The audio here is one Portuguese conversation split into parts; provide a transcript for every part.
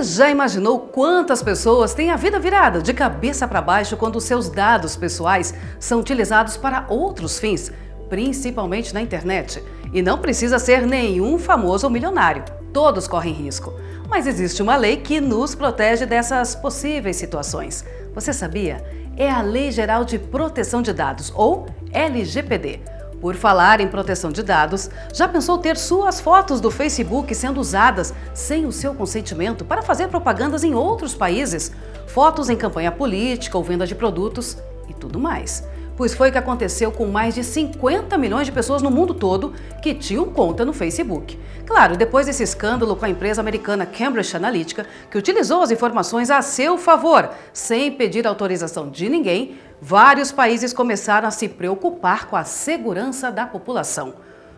já imaginou quantas pessoas têm a vida virada de cabeça para baixo quando seus dados pessoais são utilizados para outros fins, principalmente na internet? E não precisa ser nenhum famoso ou milionário, todos correm risco. Mas existe uma lei que nos protege dessas possíveis situações. Você sabia? É a Lei Geral de Proteção de Dados, ou LGPD. Por falar em proteção de dados, já pensou ter suas fotos do Facebook sendo usadas sem o seu consentimento para fazer propagandas em outros países? Fotos em campanha política ou venda de produtos e tudo mais. Pois foi o que aconteceu com mais de 50 milhões de pessoas no mundo todo que tinham conta no Facebook. Claro, depois desse escândalo com a empresa americana Cambridge Analytica, que utilizou as informações a seu favor, sem pedir autorização de ninguém, vários países começaram a se preocupar com a segurança da população.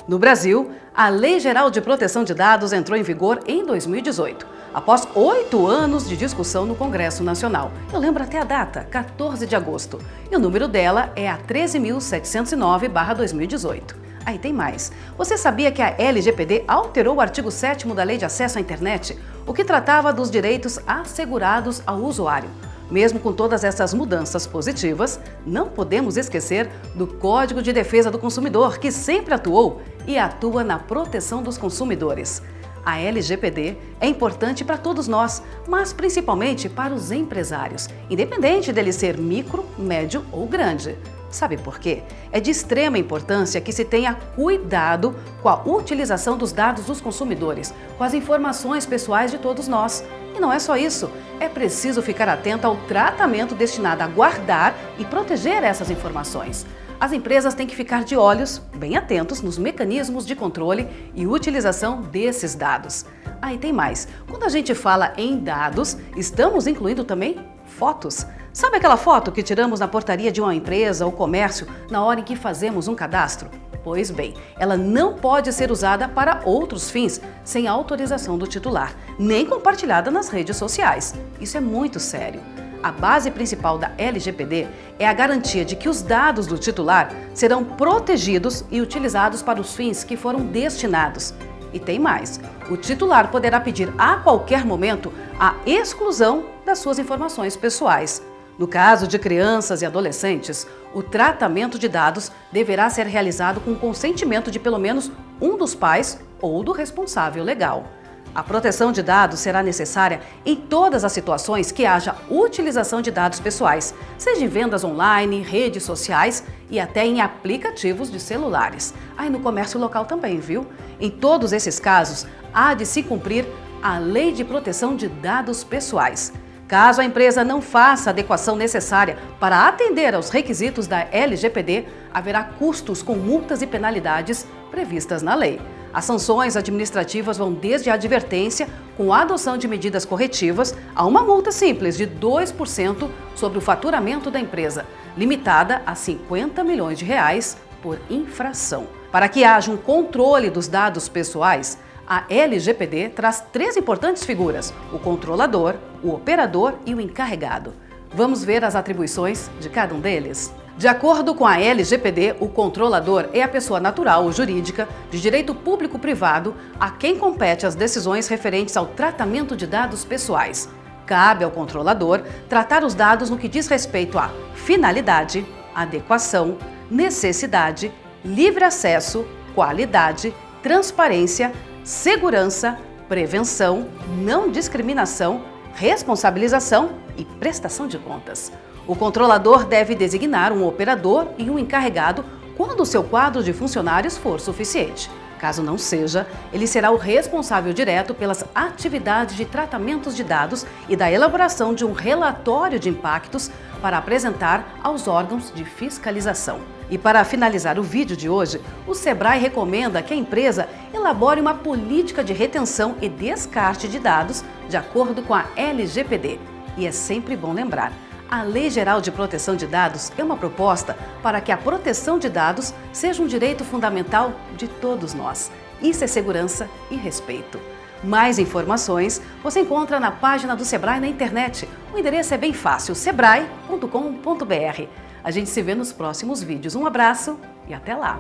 No Brasil, a Lei Geral de Proteção de Dados entrou em vigor em 2018, após 8 anos de discussão no Congresso Nacional. Eu lembro até a data, 14 de agosto, e o número dela é a 13.709/2018. Aí tem mais. Você sabia que a LGPD alterou o artigo 7º da Lei de Acesso à Internet, o que tratava dos direitos assegurados ao usuário? Mesmo com todas essas mudanças positivas, não podemos esquecer do Código de Defesa do Consumidor, que sempre atuou e atua na proteção dos consumidores. A LGPD é importante para todos nós, mas principalmente para os empresários, independente dele ser micro, médio ou grande. Sabe por quê? É de extrema importância que se tenha cuidado com a utilização dos dados dos consumidores, com as informações pessoais de todos nós. E não é só isso, é preciso ficar atento ao tratamento destinado a guardar e proteger essas informações. As empresas têm que ficar de olhos, bem atentos, nos mecanismos de controle e utilização desses dados. Aí tem mais. Quando a gente fala em dados, estamos incluindo também fotos. Sabe aquela foto que tiramos na portaria de uma empresa ou comércio na hora em que fazemos um cadastro? Pois bem, ela não pode ser usada para outros fins sem autorização do titular, nem compartilhada nas redes sociais. Isso é muito sério. A base principal da LGPD é a garantia de que os dados do titular serão protegidos e utilizados para os fins que foram destinados. E tem mais, o titular poderá pedir a qualquer momento a exclusão das suas informações pessoais. No caso de crianças e adolescentes, o tratamento de dados deverá ser realizado com consentimento de pelo menos um dos pais ou do responsável legal. A proteção de dados será necessária em todas as situações que haja utilização de dados pessoais, seja em vendas online, redes sociais e até em aplicativos de celulares. Aí no comércio local também, viu? Em todos esses casos, há de se cumprir a Lei de Proteção de Dados Pessoais. Caso a empresa não faça a adequação necessária para atender aos requisitos da LGPD, haverá custos com multas e penalidades previstas na lei. As sanções administrativas vão desde a advertência, com a adoção de medidas corretivas, a uma multa simples de 2% sobre o faturamento da empresa, limitada a R$50 milhões por infração. Para que haja um controle dos dados pessoais, a LGPD traz 3 importantes figuras: o controlador, o operador e o encarregado. Vamos ver as atribuições de cada um deles? De acordo com a LGPD, o controlador é a pessoa natural ou jurídica de direito público-privado a quem compete as decisões referentes ao tratamento de dados pessoais. Cabe ao controlador tratar os dados no que diz respeito à finalidade, adequação, necessidade, livre acesso, qualidade, transparência, segurança, prevenção, não discriminação, responsabilização e prestação de contas. O controlador deve designar um operador e um encarregado quando o seu quadro de funcionários for suficiente. Caso não seja, ele será o responsável direto pelas atividades de tratamentos de dados e da elaboração de um relatório de impactos para apresentar aos órgãos de fiscalização. E para finalizar o vídeo de hoje, o Sebrae recomenda que a empresa elabore uma política de retenção e descarte de dados de acordo com a LGPD. E é sempre bom lembrar, a Lei Geral de Proteção de Dados é uma proposta para que a proteção de dados seja um direito fundamental de todos nós. Isso é segurança e respeito. Mais informações você encontra na página do Sebrae na internet. O endereço é bem fácil, sebrae.com.br. A gente se vê nos próximos vídeos. Um abraço e até lá!